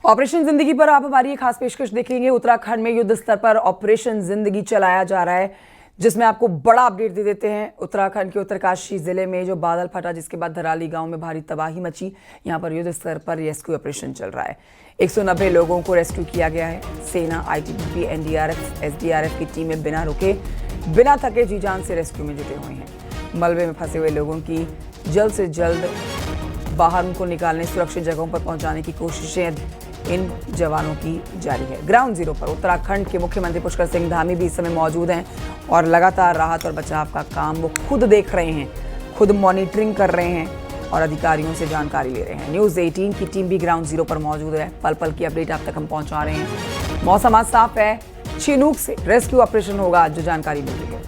Operation जिंदगी पर आप हमारी खास पेशकश देखेंगे। उत्तराखंड में युद्ध स्तर पर ऑपरेशन जिंदगी चलाया जा रहा है, जिसमें आपको बड़ा अपडेट दे देते हैं। उत्तराखंड के उत्तरकाशी जिले में जो बादल फटा, जिसके बाद धराली गांव में भारी तबाही मची। यहां पर युद्ध स्तर पर रेस्क्यू ऑपरेशन चल रहा है। 190 लोगों को रेस्क्यू किया गया है। सेना, आईटीबीपी, एनडीआरएफ, एसडीआरएफ की टीमें बिना रुके, बिना थके जी जान से रेस्क्यू में जुटे हुए हैं। मलबे में फंसे हुए लोगों की जल्द से जल्द बाहर उनको निकालने, सुरक्षित जगहों पर पहुंचाने की कोशिशें इन जवानों की जारी है। ग्राउंड जीरो पर उत्तराखंड के मुख्यमंत्री पुष्कर सिंह धामी भी इस समय मौजूद हैं और लगातार राहत और बचाव का काम वो खुद देख रहे हैं, खुद मॉनिटरिंग कर रहे हैं और अधिकारियों से जानकारी ले रहे हैं। न्यूज़ 18 की टीम भी ग्राउंड जीरो पर मौजूद है। पल पल की अपडेट आप तक हम पहुंचा रहे हैं। मौसम आज साफ है। चिनूक से रेस्क्यू ऑपरेशन होगा, जो जानकारी मिल रही है।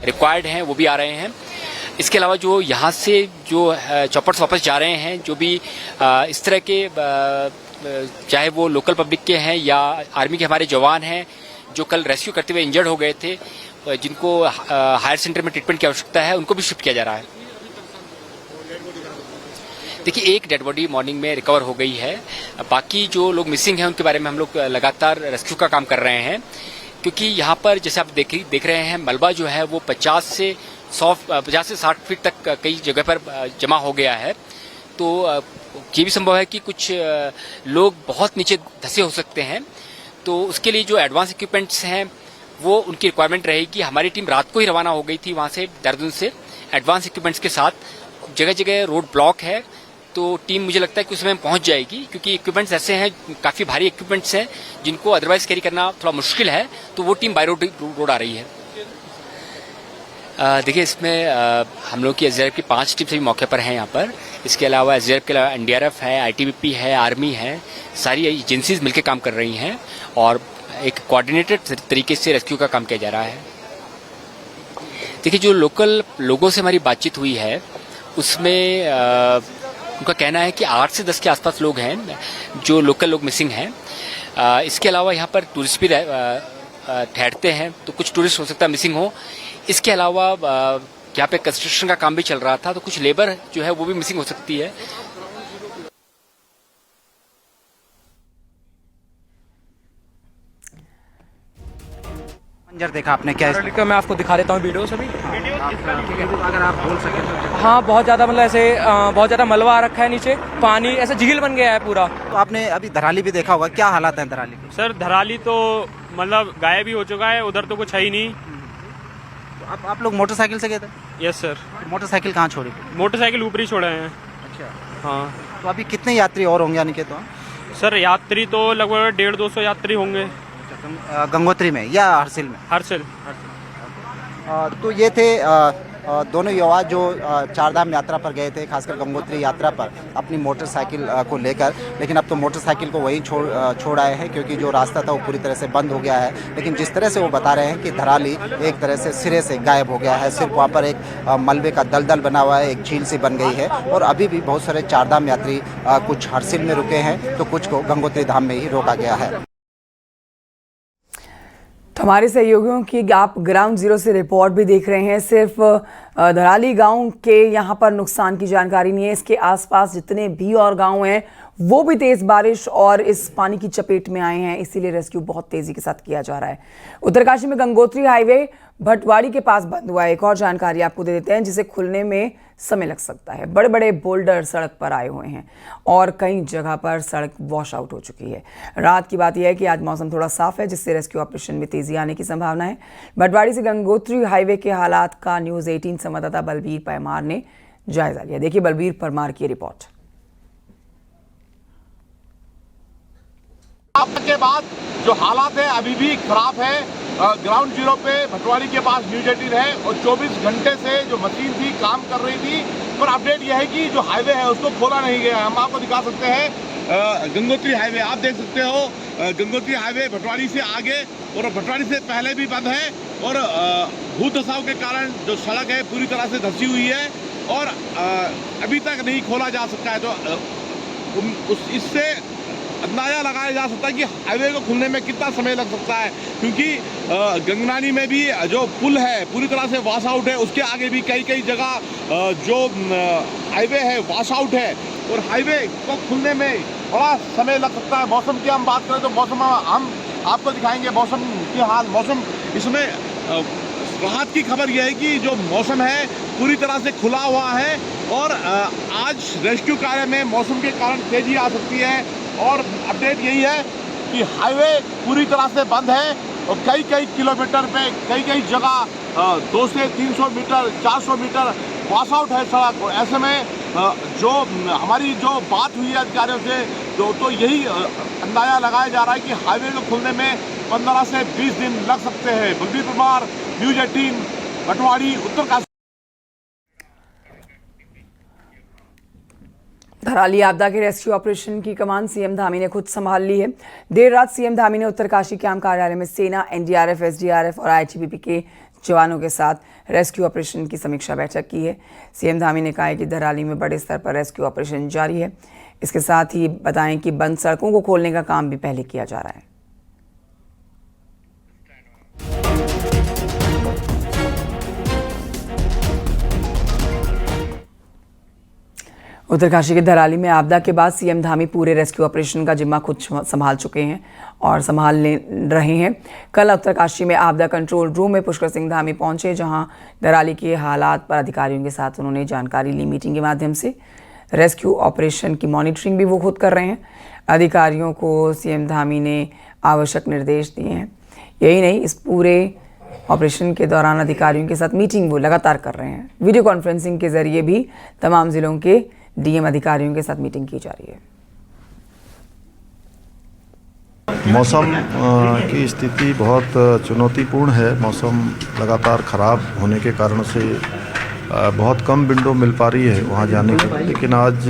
रिक्वायर्ड हैं वो भी आ रहे हैं। इसके अलावा जो यहाँ से जो चॉपर्स वापस जा रहे हैं, जो भी इस तरह के चाहे वो लोकल पब्लिक के हैं या आर्मी के हमारे जवान हैं जो कल रेस्क्यू करते हुए इंजर्ड हो गए थे, जिनको हायर सेंटर में ट्रीटमेंट की आवश्यकता है, उनको भी शिफ्ट किया जा रहा है। देखिए, एक डेड बॉडी मॉर्निंग में रिकवर हो गई है। बाकी जो लोग मिसिंग हैं उनके बारे में हम लोग लगातार रेस्क्यू का काम कर रहे हैं, क्योंकि यहाँ पर जैसे आप देख रहे हैं, मलबा जो है वो 50 से 60 फीट तक कई जगह पर जमा हो गया है। तो ये भी संभव है कि कुछ लोग बहुत नीचे धंसे हो सकते हैं। तो उसके लिए जो एडवांस इक्विपमेंट्स हैं वो उनकी रिक्वायरमेंट रहेगी। हमारी टीम रात को ही रवाना हो गई थी वहाँ से, देहरादून से, एडवांस इक्विपमेंट्स के साथ। जगह जगह रोड ब्लॉक है, तो टीम मुझे लगता है कि उस समय पहुंच जाएगी, क्योंकि इक्विपमेंट्स ऐसे हैं, काफ़ी भारी इक्विपमेंट्स हैं जिनको अदरवाइज कैरी करना थोड़ा मुश्किल है। तो वो टीम बाय रोड आ रही है। देखिए, इसमें हम लोग की एसडीआरएफ की 5 टीम सभी मौके पर हैं यहाँ पर। इसके अलावा एसडीआरएफ के अलावा एनडीआरएफ है, आईटीबीपी है, आर्मी है, सारी एजेंसीज मिलकर काम कर रही हैं और एक कोऑर्डिनेटेड तरीके से रेस्क्यू का काम किया जा रहा है। देखिए, जो लोकल लोगों से हमारी बातचीत हुई है उसमें उनका कहना है कि 8 से 10 के आसपास लोग हैं जो लोकल लोग मिसिंग हैं। इसके अलावा यहाँ पर टूरिस्ट भी ठहरते हैं, तो कुछ टूरिस्ट हो सकता है मिसिंग हो। इसके अलावा यहाँ पे कंस्ट्रक्शन का काम भी चल रहा था, तो कुछ लेबर जो है वो भी मिसिंग हो सकती है। मंजर देखा आपने क्या? इसका मैं आपको दिखा देता हूँ वीडियो सभी। अगर आप बोल सकें तो। हाँ, बहुत ज़्यादा, मतलब ऐसे बहुत ज़्यादा मलबा आ रखा है नीचे, पानी ऐसे झील बन गया है पूरा। तो आपने अभी धराली भी देखा होगा, क्या हालात हैं धराली के? सर, धराली तो मतलब गायब ही हो चुका है, उधर तो कुछ है ही नहीं। तो आप लोग मोटरसाइकिल से गए थे? Yes sir. मोटरसाइकिल कहाँ छोड़ी? मोटरसाइकिल ऊपर ही छोड़े हैं। अच्छा, हाँ। तो अभी कितने यात्री और होंगे यानी कि? तो सर, यात्री तो लगभग 150-200 यात्री होंगे। गंगोत्री में या हरसिल में? हरसिल। तो ये थे दोनों युवा जो चारधाम यात्रा पर गए थे, खासकर गंगोत्री यात्रा पर अपनी मोटरसाइकिल को लेकर। लेकिन अब तो मोटरसाइकिल को वहीं छोड़ आए हैं, क्योंकि जो रास्ता था वो पूरी तरह से बंद हो गया है। लेकिन जिस तरह से वो बता रहे हैं कि धराली एक तरह से सिरे से गायब हो गया है, सिर्फ वहाँ पर एक मलबे का दलदल बना हुआ है, एक झील सी बन गई है। और अभी भी बहुत सारे चारधाम यात्री कुछ हरसिल में रुके हैं, तो कुछ को गंगोत्री धाम में ही रोका गया है। हमारे सहयोगियों की आप ग्राउंड जीरो से रिपोर्ट भी देख रहे हैं। सिर्फ धराली गांव के यहां पर नुकसान की जानकारी नहीं है, इसके आसपास जितने भी और गांव हैं वो भी तेज बारिश और इस पानी की चपेट में आए हैं, इसीलिए रेस्क्यू बहुत तेजी के साथ किया जा रहा है। उत्तरकाशी में गंगोत्री हाईवे भटवाड़ी के पास बंद हुआ है। एक और जानकारी आपको दे देते हैं, जिसे खुलने में समय लग सकता है। बड़े बड़े बोल्डर सड़क पर आए हुए हैं और कई जगह पर सड़क वॉश आउट हो चुकी है। रात की बात यह है कि आज मौसम थोड़ा साफ है, जिससे रेस्क्यू ऑपरेशन में तेजी आने की संभावना है। भटवाड़ी से गंगोत्री हाईवे के हालात का न्यूज़ 18 संवाददाता बलबीर परमार ने जायजा लिया। देखिए बलबीर परमार की रिपोर्ट। के बाद जो हालात है अभी भी खराब है। ग्राउंड जीरो पे भटवाड़ी के पास न्यूज़ 18 है और 24 घंटे से जो मशीन थी काम कर रही थी, पर अपडेट यह है कि जो हाईवे है उसको खोला नहीं गया। हम आपको दिखा सकते हैं गंगोत्री हाईवे, आप देख सकते हो गंगोत्री हाईवे भटवाड़ी से आगे और भटवाड़ी से पहले भी बंद है। और भूदशाव के कारण जो सड़क है पूरी तरह से धंसी हुई है और अभी तक नहीं खोला जा सकता है। तो इससे अंदाजा लगाया जा सकता है कि हाईवे को खुलने में कितना समय लग सकता है, क्योंकि गंगनानी में भी जो पुल है पूरी तरह से वॉश आउट है, उसके आगे भी कई जगह जो हाईवे है वॉश आउट है और हाईवे को खुलने में बड़ा समय लग सकता है। मौसम की हम बात करें तो मौसम हम आपको दिखाएंगे मौसम की हाल। मौसम इसमें राहत की खबर यह है कि जो मौसम है पूरी तरह से खुला हुआ है और आज रेस्क्यू कार्य में मौसम के कारण तेजी आ सकती है। और अपडेट यही है कि हाईवे पूरी तरह से बंद है और कई किलोमीटर पे कई जगह 200 से 300 मीटर 400 मीटर वॉश आउट है सड़क। ऐसे में जो हमारी जो बात हुई है अधिकारियों से तो यही अंदाजा लगाया जा रहा है कि हाईवे को खुलने में 15 से 20 दिन लग सकते हैं। बलबीर परमार, न्यूज़ 18, भटवाड़ी, उत्तरकाशी। धराली आपदा के रेस्क्यू ऑपरेशन की कमान सीएम धामी ने खुद संभाल ली है। देर रात सीएम धामी ने उत्तरकाशी कैंप कार्यालय में सेना, एनडीआरएफ, एसडीआरएफ और आईटीबीपी के जवानों के साथ रेस्क्यू ऑपरेशन की समीक्षा बैठक की है। सीएम धामी ने कहा है कि धराली में बड़े स्तर पर रेस्क्यू ऑपरेशन जारी है। इसके साथ ही बताएं कि बंद सड़कों को खोलने का काम भी पहले किया जा रहा है। उत्तरकाशी के धराली में आपदा के बाद सीएम धामी पूरे रेस्क्यू ऑपरेशन का जिम्मा खुद संभाल चुके हैं और संभालने रहे हैं। कल उत्तरकाशी में आपदा कंट्रोल रूम में पुष्कर सिंह धामी पहुंचे, जहां धराली के हालात पर अधिकारियों के साथ उन्होंने जानकारी ली। मीटिंग के माध्यम से रेस्क्यू ऑपरेशन की मॉनिटरिंग भी वो खुद कर रहे हैं। अधिकारियों को सीएम धामी ने आवश्यक निर्देश दिए हैं। यही नहीं, इस पूरे ऑपरेशन के दौरान अधिकारियों के साथ मीटिंग वो लगातार कर रहे हैं। वीडियो कॉन्फ्रेंसिंग के जरिए भी तमाम जिलों के डीएम अधिकारियों के साथ मीटिंग की जा रही है। मौसम की स्थिति बहुत चुनौतीपूर्ण है। मौसम लगातार ख़राब होने के कारण से बहुत कम विंडो मिल पा रही है वहाँ जाने की, लेकिन आज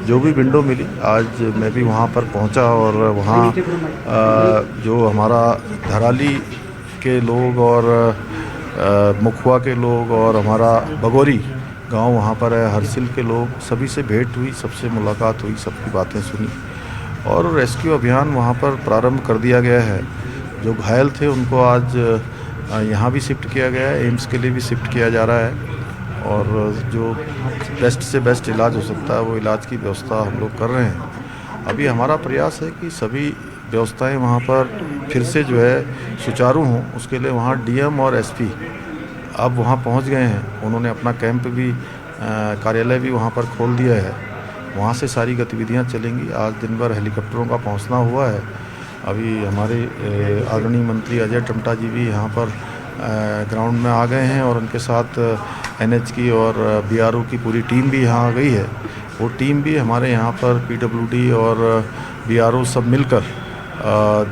जो भी विंडो मिली, आज मैं भी वहाँ पर पहुँचा और वहाँ जो हमारा धराली के लोग और मुखवा के लोग और हमारा बगोरी गांव वहाँ पर है, हरसिल के लोग, सभी से भेंट हुई, सबसे मुलाकात हुई, सबकी बातें सुनी और रेस्क्यू अभियान वहाँ पर प्रारंभ कर दिया गया है। जो घायल थे उनको आज यहाँ भी शिफ्ट किया गया है, एम्स के लिए भी शिफ्ट किया जा रहा है और जो बेस्ट से बेस्ट इलाज हो सकता है वो इलाज की व्यवस्था हम लोग कर रहे हैं। अभी हमारा प्रयास है कि सभी व्यवस्थाएं वहाँ पर फिर से जो है सुचारू हों, उसके लिए वहाँ डीएम और एसपी अब वहाँ पहुँच गए हैं। उन्होंने अपना कैंप भी कार्यालय भी वहाँ पर खोल दिया है, वहाँ से सारी गतिविधियाँ चलेंगी। आज दिन भर हेलीकॉप्टरों का पहुँचना हुआ है। अभी हमारे आदरणीय मंत्री अजय टमटा जी भी यहाँ पर ग्राउंड में आ गए हैं और उनके साथ एनएच की और बीआरओ की पूरी टीम भी यहाँ आ गई है। वो टीम भी हमारे यहाँ पर पीडब्ल्यूडी और बीआरओ सब मिलकर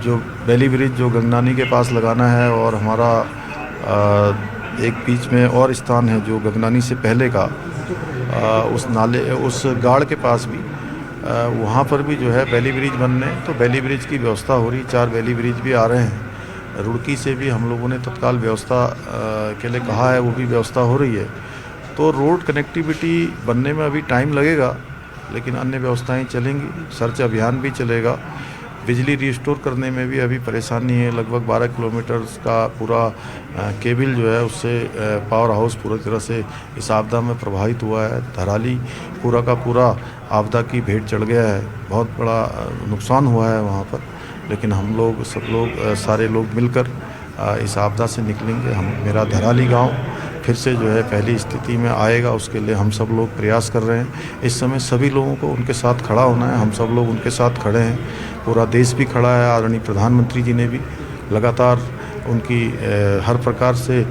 जो बेली ब्रिज जो गंगनानी के पास लगाना है और हमारा एक बीच में और स्थान है जो गंगनानी से पहले का उस नाले उस गाड़ के पास भी वहाँ पर भी जो है बेली ब्रिज बनने, तो बेली ब्रिज की व्यवस्था हो रही। 4 बेली ब्रिज भी आ रहे हैं। रुड़की से भी हम लोगों ने तत्काल व्यवस्था के लिए कहा है, वो भी व्यवस्था हो रही है। तो रोड कनेक्टिविटी बनने में अभी टाइम लगेगा, लेकिन अन्य व्यवस्थाएं चलेंगी। सर्च अभियान भी चलेगा। बिजली रिस्टोर करने में भी अभी परेशानी है। लगभग 12 किलोमीटर का पूरा केबल जो है उससे पावर हाउस पूरी तरह से इस आपदा में प्रभावित हुआ है। धराली पूरा का पूरा आपदा की भेंट चढ़ गया है। बहुत बड़ा नुकसान हुआ है वहाँ पर, लेकिन हम लोग सब लोग सारे लोग मिलकर इस आपदा से निकलेंगे। मेरा धराली गांव फिर से जो है पहली स्थिति में आएगा, उसके लिए हम सब लोग प्रयास कर रहे हैं। इस समय सभी लोगों को उनके साथ खड़ा होना है। हम सब लोग उनके साथ खड़े हैं, पूरा देश भी खड़ा है। आदरणीय प्रधानमंत्री जी ने भी लगातार उनकी हर प्रकार से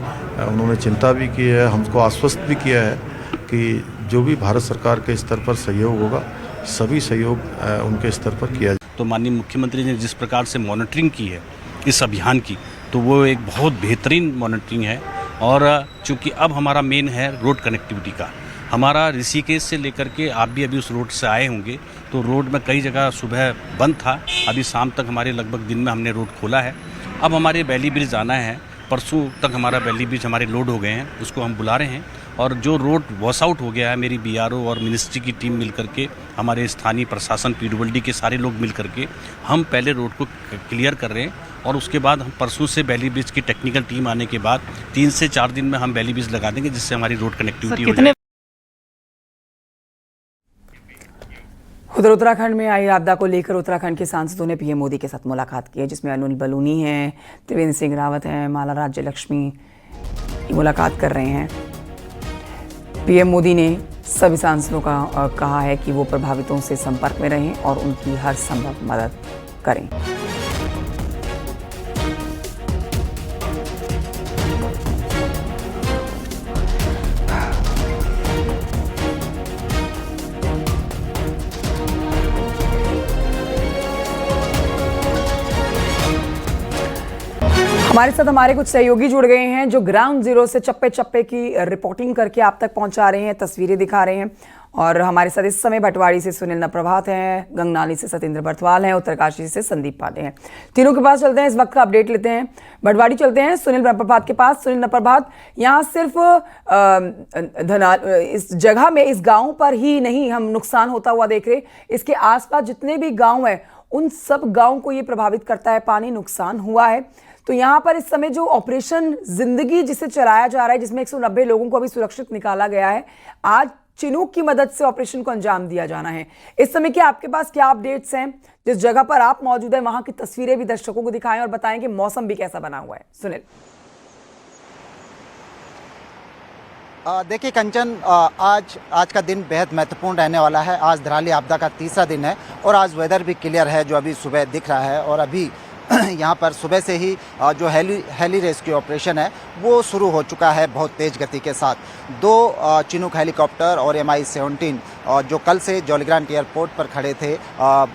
उन्होंने चिंता भी की है, हमको आश्वस्त भी किया है कि जो भी भारत सरकार के स्तर पर सहयोग होगा, सभी सहयोग उनके स्तर पर किया जाए। तो माननीय मुख्यमंत्री ने जिस प्रकार से मॉनिटरिंग की है इस अभियान की, तो वो एक बहुत बेहतरीन मॉनिटरिंग है। और चूँकि अब हमारा मेन है रोड कनेक्टिविटी का, हमारा ऋषिकेश से लेकर के, आप भी अभी उस रोड से आए होंगे, तो रोड में कई जगह सुबह बंद था, अभी शाम तक हमारे लगभग दिन में हमने रोड खोला है। अब हमारे बेली ब्रिज आना है, परसों तक हमारा वैली ब्रिज हमारे लोड हो गए हैं, उसको हम बुला रहे हैं। और जो रोड वॉश आउट हो गया है, मेरी बीआरओ और मिनिस्ट्री की टीम मिल करके, हमारे स्थानीय प्रशासन पीडब्ल्यूडी के सारे लोग मिल करके हम पहले रोड को क्लियर कर रहे हैं। और उसके बाद हम परसों से वैली ब्रिज की टेक्निकल टीम आने के बाद 3 से 4 दिन में हम वैली ब्रिज लगा देंगे, जिससे हमारी रोड कनेक्टिविटी हो जाए। उधर उत्तराखंड में आई आपदा को लेकर उत्तराखंड के सांसदों ने पीएम मोदी के साथ मुलाकात की है, जिसमें अनिल बलूनी हैं, त्रिवेंद्र सिंह रावत हैं, माला राज्य लक्ष्मी मुलाकात कर रहे हैं। पीएम मोदी ने सभी सांसदों का कहा है कि वो प्रभावितों से संपर्क में रहें और उनकी हर संभव मदद करें। हमारे साथ हमारे कुछ सहयोगी जुड़ गए हैं जो ग्राउंड जीरो से चप्पे चप्पे की रिपोर्टिंग करके आप तक पहुंचा रहे हैं, तस्वीरें दिखा रहे हैं। और हमारे साथ इस समय भटवाड़ी से सुनील नप्रभात हैं, गंगनाली से सतेंद्र बर्थवाल हैं, उत्तरकाशी से संदीप पांडे हैं। तीनों के पास चलते हैं, इस वक्त का अपडेट लेते हैं। भटवाड़ी चलते हैं सुनील नप्रभात के पास। सुनील नप्रभात, यहाँ सिर्फ इस जगह में, इस गाँव पर ही नहीं हम नुकसान होता हुआ देख रहे, इसके आसपास जितने भी गाँव हैं उन सब गाँव को ये प्रभावित करता है, पानी नुकसान हुआ है। तो यहाँ पर इस समय जो ऑपरेशन जिंदगी जिसे चलाया जा रहा है, जिसमें 190 लोगों को अभी सुरक्षित निकाला गया है, आज चिनूक की मदद से ऑपरेशन को अंजाम दिया जाना है। इस समय के आपके पास क्या अपडेट्स हैं? जिस जगह पर आप मौजूद हैं वहां की तस्वीरें भी दर्शकों को दिखाएं और बताएं कि मौसम भी कैसा बना हुआ है। सुनील। देखिए कंचन, आज का दिन बेहद महत्वपूर्ण रहने वाला है। आज धराली आपदा का तीसरा दिन है और आज वेदर भी क्लियर है, जो अभी सुबह दिख रहा है। और अभी यहाँ पर सुबह से ही जो हेली रेस्क्यू ऑपरेशन है वो शुरू हो चुका है बहुत तेज़ गति के साथ। 2 चिनूक हेलीकॉप्टर और MI-17 जो कल से जौलीग्रांट एयरपोर्ट पर खड़े थे,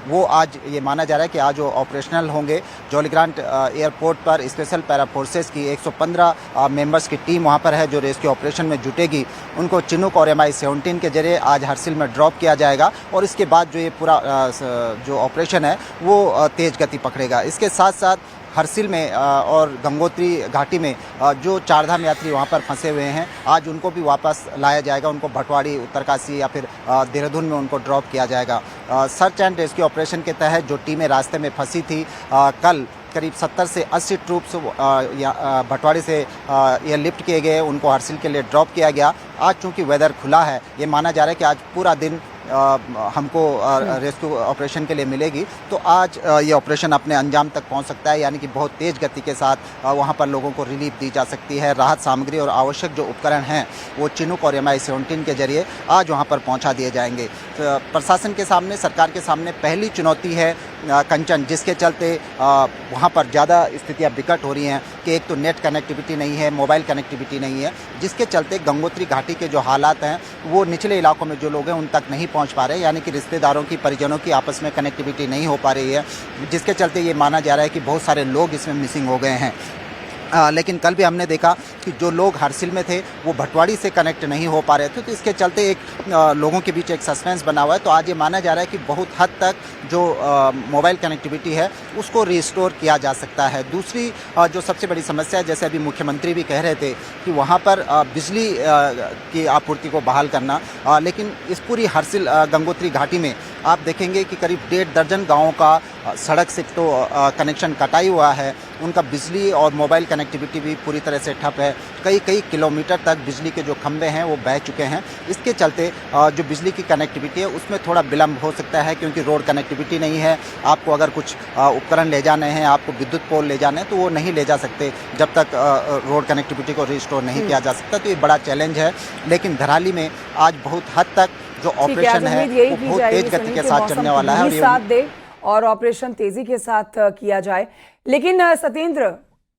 वो आज ये माना जा रहा है कि आज वो ऑपरेशनल होंगे। जौलीग्रांट एयरपोर्ट पर स्पेशल पैरा फोर्सेस की 115 मेंबर्स की टीम वहाँ पर है जो रेस्क्यू ऑपरेशन में जुटेगी। उनको चिनूक और MI-17 के जरिए आज हरसिल में ड्रॉप किया जाएगा और इसके बाद जो ये पूरा जो ऑपरेशन है वो तेज़ गति पकड़ेगा। इसके साथ साथ हरसिल में और गंगोत्री घाटी में जो चारधाम यात्री वहाँ पर फंसे हुए हैं, आज उनको भी वापस लाया जाएगा। उनको भटवाड़ी, उत्तरकाशी या फिर देहरादून में उनको ड्रॉप किया जाएगा। सर्च एंड रेस्क्यू ऑपरेशन के तहत जो टीमें रास्ते में फंसी थी, कल करीब 70 से 80 ट्रूप्स भटवाड़ी से एयरलिफ्ट किए गए, उनको हरसिल के लिए ड्रॉप किया गया। आज चूँकि वेदर खुला है, ये माना जा रहा है कि आज पूरा दिन हमको रेस्क्यू ऑपरेशन के लिए मिलेगी, तो आज ये ऑपरेशन अपने अंजाम तक पहुंच सकता है। यानी कि बहुत तेज़ गति के साथ वहां पर लोगों को रिलीफ दी जा सकती है। राहत सामग्री और आवश्यक जो उपकरण हैं वो चिनूक और MI-17 के जरिए आज वहां पर पहुंचा दिए जाएंगे। तो प्रशासन के सामने, सरकार के सामने पहली चुनौती है कंचन, जिसके चलते वहाँ पर ज़्यादा स्थितियाँ विकट हो रही हैं कि एक तो नेट कनेक्टिविटी नहीं है, मोबाइल कनेक्टिविटी नहीं है, जिसके चलते गंगोत्री घाटी के जो हालात हैं वो निचले इलाकों में जो लोग हैं उन तक नहीं पहुँच पा रहे। यानी कि रिश्तेदारों की, परिजनों की आपस में कनेक्टिविटी नहीं हो पा रही है, जिसके चलते ये माना जा रहा है कि बहुत सारे लोग इसमें मिसिंग हो गए हैं। लेकिन कल भी हमने देखा कि जो लोग हरसिल में थे वो भटवाड़ी से कनेक्ट नहीं हो पा रहे थे, तो इसके चलते एक लोगों के बीच एक सस्पेंस बना हुआ है। तो आज ये माना जा रहा है कि बहुत हद तक जो मोबाइल कनेक्टिविटी है उसको रिस्टोर किया जा सकता है। दूसरी जो सबसे बड़ी समस्या है, जैसे अभी मुख्यमंत्री भी कह रहे थे कि वहाँ पर बिजली की आपूर्ति को बहाल करना, लेकिन इस पूरी हरसिल गंगोत्री घाटी में आप देखेंगे कि करीब 1.5 दर्जन गाँवों का सड़क से तो कनेक्शन कटाई हुआ है, उनका बिजली और मोबाइल कनेक्टिविटी भी पूरी तरह से ठप है। कई किलोमीटर तक बिजली के जो खंभे हैं वो बह चुके हैं। इसके चलते जो बिजली की कनेक्टिविटी है उसमें थोड़ा विलम्ब हो सकता है, क्योंकि रोड कनेक्टिविटी नहीं है। आपको अगर कुछ उपकरण ले जाने हैं, आपको विद्युत पोल ले जाने हैं, तो वो नहीं ले जा सकते जब तक रोड कनेक्टिविटी को रिस्टोर नहीं किया जा सकता। तो ये बड़ा चैलेंज है। लेकिन धराली में आज बहुत हद तक जो ऑपरेशन है वो बहुत तेज गति के साथ चलने वाला है साथ दे और ऑपरेशन तेजी के साथ किया जाए। लेकिन सतेंद्र,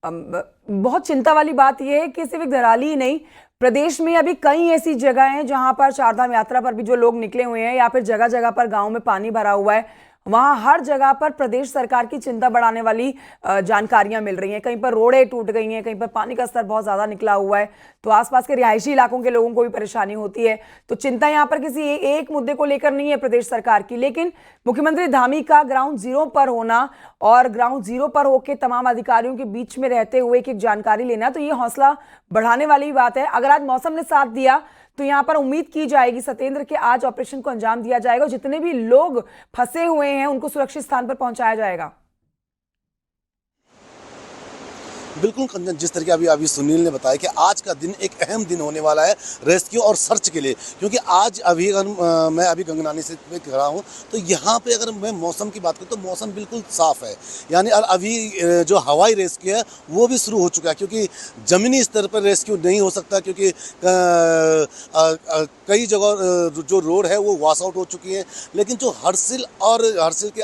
बहुत चिंता वाली बात यह है कि सिर्फ धराली ही नहीं, प्रदेश में अभी कई ऐसी जगह हैं जहां पर चारधाम यात्रा पर भी जो लोग निकले हुए हैं या फिर जगह जगह पर गांव में पानी भरा हुआ है, वहां हर जगह पर प्रदेश सरकार की चिंता बढ़ाने वाली जानकारियां मिल रही हैं। कहीं पर रोडें टूट गई हैं, कहीं पर पानी का स्तर बहुत ज्यादा निकला हुआ है, तो आसपास के रिहायशी इलाकों के लोगों को भी परेशानी होती है। तो चिंता यहां पर किसी एक मुद्दे को लेकर नहीं है प्रदेश सरकार की, लेकिन मुख्यमंत्री धामी का ग्राउंड जीरो पर होना और ग्राउंड जीरो पर होकर तमाम अधिकारियों के बीच में रहते हुए एक जानकारी लेना, तो ये हौसला बढ़ाने वाली बात है। अगर आज मौसम ने साथ दिया तो यहां पर उम्मीद की जाएगी सत्येंद्र के आज ऑपरेशन को अंजाम दिया जाएगा, जितने भी लोग फंसे हुए हैं उनको सुरक्षित स्थान पर पहुंचाया जाएगा। बिल्कुल कंचन, जिस तरीके अभी सुनील ने बताया कि आज का दिन एक अहम दिन होने वाला है रेस्क्यू और सर्च के लिए, क्योंकि आज मैं अभी गंगनानी से खड़ा हूँ, तो यहाँ पे अगर मैं मौसम की बात करूँ तो मौसम बिल्कुल साफ़ है। यानी अभी जो हवाई रेस्क्यू है वो भी शुरू हो चुका है, क्योंकि ज़मीनी स्तर पर रेस्क्यू नहीं हो सकता, क्योंकि कई जगह जो रोड है वो वॉश आउट हो चुकी है। लेकिन जो हरसिल और हरसिल के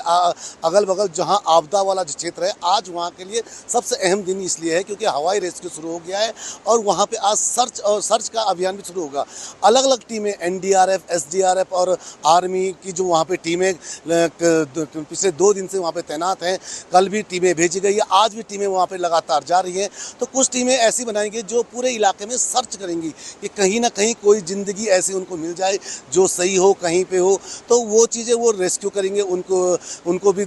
अगल बगल जहाँ आपदा वाला जो क्षेत्र है, आज वहाँ के लिए सबसे अहम दिन इसलिए है क्योंकि हवाई रेस्क्यू शुरू हो गया है और वहाँ पे आज सर्च का अभियान भी शुरू होगा। अलग अलग टीमें एनडीआरएफ, एसडीआरएफ और आर्मी की जो वहाँ पे टीमें पिछले 2 दिन से वहाँ पे तैनात हैं। कल भी टीमें भेजी गई है, आज भी टीमें वहाँ पे लगातार जा रही हैं। तो कुछ टीमें ऐसी बनाएंगी जो पूरे इलाके में सर्च करेंगी कि कहीं ना कहीं कोई ज़िंदगी ऐसी उनको मिल जाए जो सही हो, कहीं पे हो, तो वो चीज़ें वो रेस्क्यू करेंगे। उनको भी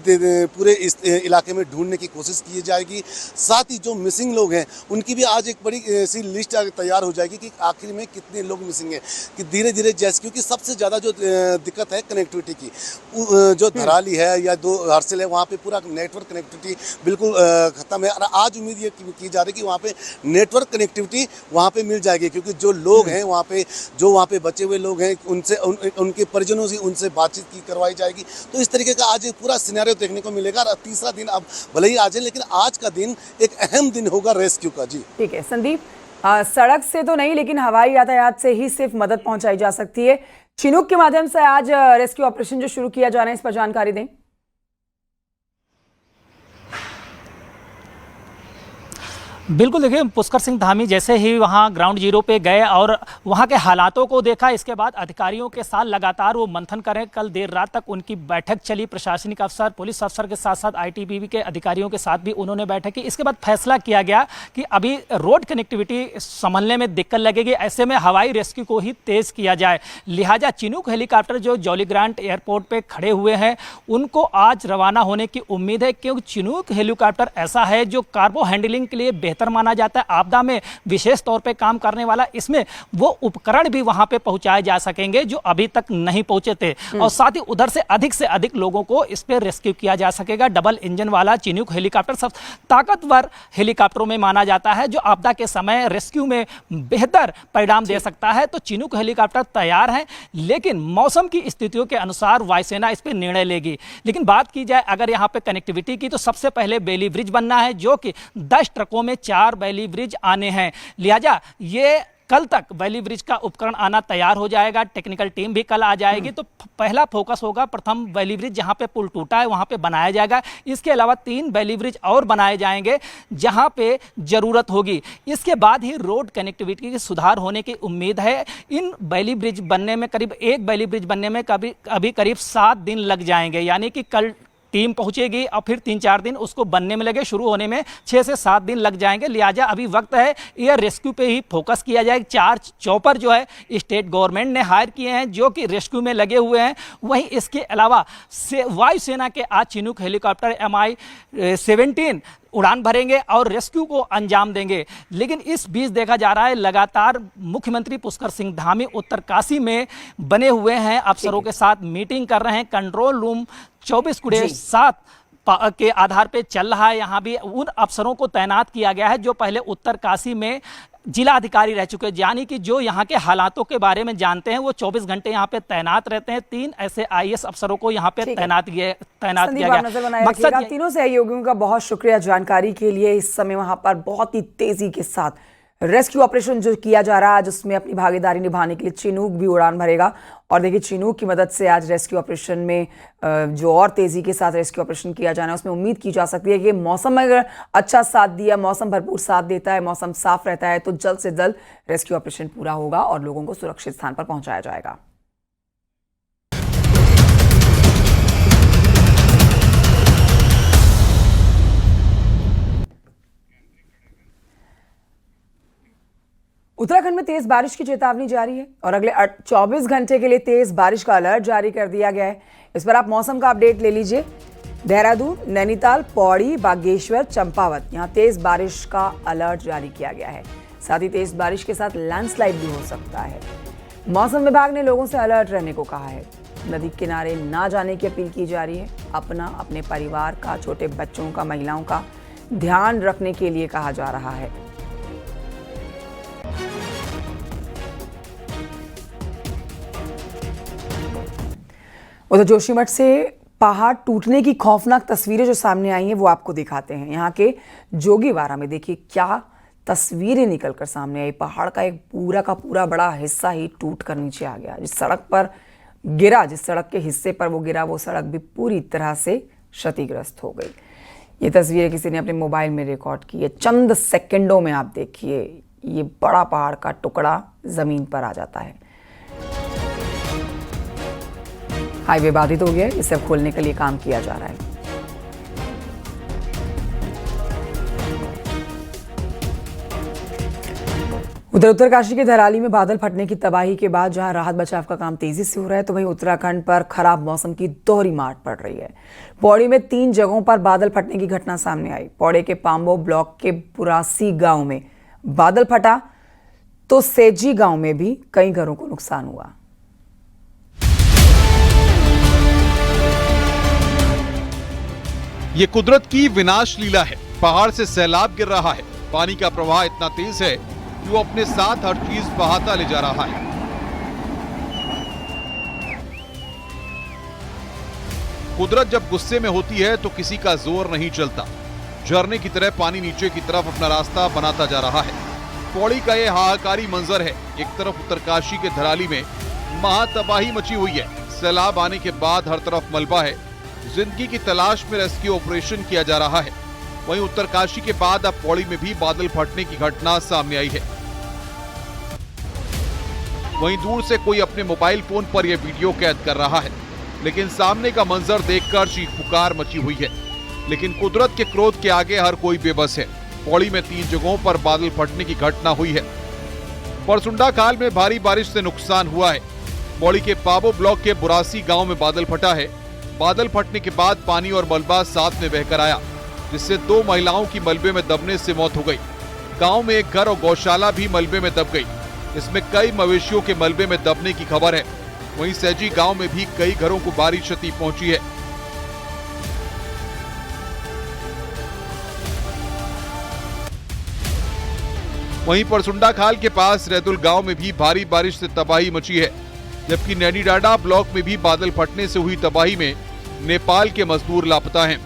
पूरे इस इलाके में ढूंढने की कोशिश की जाएगी। साथ ही जो मिसिंग लोग हैं उनकी भी आज एक बड़ी सी लिस्ट तैयार हो जाएगी कि आखिर में कितने लोग मिसिंग हैं, कि धीरे धीरे जैसे, क्योंकि सबसे ज़्यादा जो दिक्कत है कनेक्टिविटी की, जो धराली है या हरसिल है, वहाँ पे पूरा नेटवर्क कनेक्टिविटी बिल्कुल ख़त्म है। और आज उम्मीद ये की जा रही है कि वहाँ पे नेटवर्क कनेक्टिविटी वहाँ पे मिल जाएगी, क्योंकि जो लोग हैं वहाँ पे, जो वहाँ पे बचे हुए लोग हैं, उनसे उनके परिजनों से उनसे बातचीत की करवाई जाएगी। तो इस तरीके का आज पूरा सिनेरियो देखने को मिलेगा। तीसरा दिन अब भले ही आज है, लेकिन आज का दिन एक अहम दिन होगा रेस्क्यू का। जी ठीक है संदीप, सड़क से तो नहीं लेकिन हवाई यातायात से ही सिर्फ मदद पहुंचाई जा सकती है। चिनूक के माध्यम से आज रेस्क्यू ऑपरेशन जो शुरू किया जा रहा है, इस पर जानकारी दें। बिल्कुल, देखिए पुष्कर सिंह धामी जैसे ही वहाँ ग्राउंड जीरो पे गए और वहाँ के हालातों को देखा, इसके बाद अधिकारियों के साथ लगातार वो मंथन करें। कल देर रात तक उनकी बैठक चली, प्रशासनिक अफसर, पुलिस अफसर के साथ साथ आईटीबीपी के अधिकारियों के साथ भी उन्होंने बैठक की। इसके बाद फैसला किया गया कि अभी रोड कनेक्टिविटी संभलने में दिक्कत लगेगी, ऐसे में हवाई रेस्क्यू को ही तेज किया जाए। लिहाजा चिनूक हेलीकॉप्टर जो जॉली ग्रांट एयरपोर्ट पर खड़े हुए हैं उनको आज रवाना होने की उम्मीद है, क्योंकि चिनूक हेलीकॉप्टर ऐसा है जो कार्गो हैंडलिंग के लिए बेहतर माना जाता है, आपदा में विशेष तौर पे काम करने वाला। इसमें वो उपकरण भी वहां पे पहुंचाए जा सकेंगे जो अभी तक नहीं पहुंचे थे, और साथ ही उधर से अधिक लोगों को इस पे रेस्क्यू किया जा सकेगा। डबल इंजन वाला चिनूक हेलीकॉप्टर सब ताकतवर हेलीकॉप्टरों में माना जाता है जो आपदा के समय रेस्क्यू में बेहतर परिणाम दे सकता है। तो चिनूक हेलीकॉप्टर तैयार है, लेकिन मौसम की स्थितियों के अनुसार वायुसेना इस पर निर्णय लेगी। लेकिन बात की जाए अगर यहाँ पे कनेक्टिविटी की, तो सबसे पहले बेली ब्रिज बनना है, जो कि 10 ट्रकों में 4 बेली ब्रिज आने हैं। लिहाजा ये कल तक वैली ब्रिज का उपकरण आना तैयार हो जाएगा, टेक्निकल टीम भी कल आ जाएगी। तो पहला फोकस होगा प्रथम वैली ब्रिज जहां पे पुल टूटा है वहां पे बनाया जाएगा। इसके अलावा 3 वैली ब्रिज और बनाए जाएंगे जहां पे जरूरत होगी। इसके बाद ही रोड कनेक्टिविटी की सुधार होने की उम्मीद है। इन वैली ब्रिज बनने में करीब एक वैली ब्रिज बनने में अभी करीब 7 दिन लग जाएंगे, यानी कि कल टीम पहुंचेगी और फिर 3-4 दिन उसको बनने में लगे, शुरू होने में 6 से 7 दिन लग जाएंगे। लिहाजा अभी वक्त है एयर रेस्क्यू पे ही फोकस किया जाए। 4 चॉपर जो है स्टेट गवर्नमेंट ने हायर किए हैं जो कि रेस्क्यू में लगे हुए हैं। वहीं इसके अलावा वायुसेना के आज चिनूक हेलीकॉप्टर MI-17 उड़ान भरेंगे और रेस्क्यू को अंजाम देंगे। लेकिन इस बीच देखा जा रहा है लगातार मुख्यमंत्री पुष्कर सिंह धामी उत्तरकाशी में बने हुए हैं, अफसरों के साथ मीटिंग कर रहे हैं। कंट्रोल रूम 24/7 के आधार पे चल रहा है। यहाँ भी उन अफसरों को तैनात किया गया है जो पहले उत्तरकाशी में जिला अधिकारी रह चुके हैं, यानी कि जो यहाँ के हालातों के बारे में जानते हैं। वो 24 घंटे यहाँ पे तैनात रहते हैं। 3 ऐसे IAS अफसरों को यहाँ पे तैनात किया गया। मकसद तीनों सहयोगियों का बहुत शुक्रिया जानकारी के लिए। इस समय वहां पर बहुत ही तेजी के साथ रेस्क्यू ऑपरेशन जो किया जा रहा है, जिसमें अपनी भागीदारी निभाने के लिए चिनूक भी उड़ान भरेगा। और देखिए चिनूक की मदद से आज रेस्क्यू ऑपरेशन में जो और तेजी के साथ रेस्क्यू ऑपरेशन किया जाना है, उसमें उम्मीद की जा सकती है कि मौसम अगर अच्छा साथ दिया, मौसम भरपूर साथ देता है, मौसम साफ रहता है, तो जल्द से जल्द रेस्क्यू ऑपरेशन पूरा होगा और लोगों को सुरक्षित स्थान पर पहुंचाया जाएगा। उत्तराखंड में तेज बारिश की चेतावनी जारी है और अगले 24 घंटे के लिए तेज बारिश का अलर्ट जारी कर दिया गया है। इस पर आप मौसम का अपडेट ले लीजिए। देहरादून, नैनीताल, पौड़ी, बागेश्वर, चंपावत, यहाँ तेज बारिश का अलर्ट जारी किया गया है। साथ ही तेज बारिश के साथ लैंडस्लाइड भी हो सकता है। मौसम विभाग ने लोगों से अलर्ट रहने को कहा है। नदी किनारे ना जाने की अपील की जा रही है। अपने परिवार का, छोटे बच्चों का, महिलाओं का ध्यान रखने के लिए कहा जा रहा है। उधर जोशीमठ से पहाड़ टूटने की खौफनाक तस्वीरें जो सामने आई हैं वो आपको दिखाते हैं। यहाँ के जोगीवारा में देखिए क्या तस्वीरें निकलकर सामने आई। पहाड़ का एक पूरा का पूरा बड़ा हिस्सा ही टूट कर नीचे आ गया। जिस सड़क पर गिरा, जिस सड़क के हिस्से पर वो गिरा, वो सड़क भी पूरी तरह से क्षतिग्रस्त हो गई। ये तस्वीरें किसी ने अपने मोबाइल में रिकॉर्ड की है। चंद सेकंडों में आप देखिए ये बड़ा पहाड़ का टुकड़ा जमीन पर आ जाता है। हाईवे बाधित हो गया है, इसे अब खोलने के लिए काम किया जा रहा है। उधर उत्तरकाशी के धराली में बादल फटने की तबाही के बाद जहां राहत बचाव का काम तेजी से हो रहा है, तो वहीं उत्तराखंड पर खराब मौसम की दोहरी मार पड़ रही है। पौड़ी में 3 जगहों पर बादल फटने की घटना सामने आई। पौड़ी के पाम्बो ब्लॉक के बुरासी गांव में बादल फटा तो सेजी गांव में भी कई घरों को नुकसान हुआ। ये कुदरत की विनाश लीला है। पहाड़ से सैलाब गिर रहा है। पानी का प्रवाह इतना तेज है कि वो अपने साथ हर चीज बहाता ले जा रहा है। कुदरत जब गुस्से में होती है तो किसी का जोर नहीं चलता। झरने की तरह पानी नीचे की तरफ अपना रास्ता बनाता जा रहा है। पौड़ी का ये हाहाकारी मंजर है। एक तरफ उत्तरकाशी के धराली में महातबाही मची हुई है। सैलाब आने के बाद हर तरफ मलबा है। जिंदगी की तलाश में रेस्क्यू ऑपरेशन किया जा रहा है। वहीं उत्तरकाशी के बाद अब पौड़ी में भी बादल फटने की घटना सामने आई है। वहीं दूर से कोई अपने मोबाइल फोन पर यह वीडियो कैद कर रहा है, लेकिन सामने का मंजर देखकर चीख पुकार मची हुई है। लेकिन कुदरत के क्रोध के आगे हर कोई बेबस है। पौड़ी में 3 जगहों पर बादल फटने की घटना हुई है। परसुंडा खाल में भारी बारिश से नुकसान हुआ है। पौड़ी के पाबो ब्लॉक के बुरासी गांव में बादल फटा है। बादल फटने के बाद पानी और मलबा साथ में बहकर आया, जिससे 2 महिलाओं की मलबे में दबने से मौत हो गई। गांव में एक घर और गौशाला भी मलबे में दब गई। इसमें कई मवेशियों के मलबे में दबने की खबर है। वहीं सैजी गांव में भी कई घरों को भारी क्षति पहुंची है। वहीं परसुंडा खाल के पास रैदुल गांव में भी भारी बारिश से तबाही मची है। जबकि नैनीडाडा ब्लॉक में भी बादल फटने से हुई तबाही में नेपाल के मजदूर लापता हैं।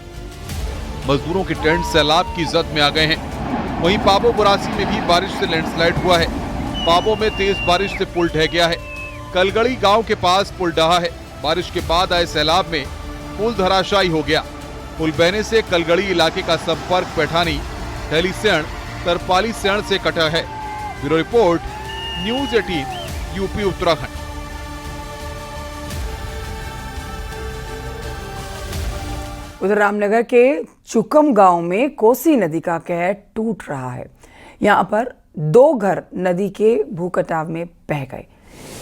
मजदूरों के टेंट सैलाब की जद में आ गए हैं। वहीं पाबो बुरासी में भी बारिश से लैंडस्लाइड हुआ है। पाबो में तेज बारिश से पुल ढह गया है। कलगड़ी गांव के पास पुल ढहा है। बारिश के बाद आए सैलाब में पुल धराशायी हो गया। पुल बहने से कलगड़ी इलाके का संपर्क पैठानी, थैलीसैण, तरपालीसैण से कटा है। Bureau report, news 18, UP Uttarakhand. उधर रामनगर के चुकम गांव में कोसी नदी का कहर टूट रहा है। यहां पर 2 घर नदी के भूकटाव में बह गए।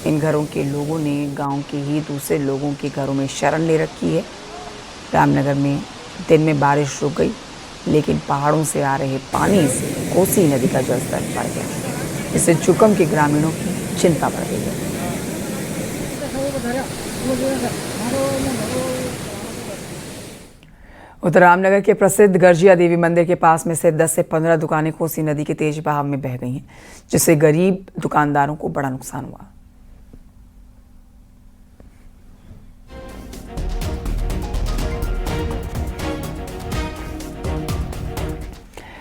इन घरों के लोगों ने गांव के ही दूसरे लोगों के घरों में शरण ले रखी है। रामनगर में दिन में बारिश रुक गई, लेकिन पहाड़ों से आ रहे पानी से कोसी नदी का जलस्तर बढ़ गया, जिससे चुकम के ग्रामीणों की चिंता बढ़ गई है। उधर रामनगर के प्रसिद्ध गर्जिया देवी मंदिर के पास में से 10 से 15 दुकानें कोसी नदी के तेज बहाव में बह गई हैं, जिससे गरीब दुकानदारों को बड़ा नुकसान हुआ।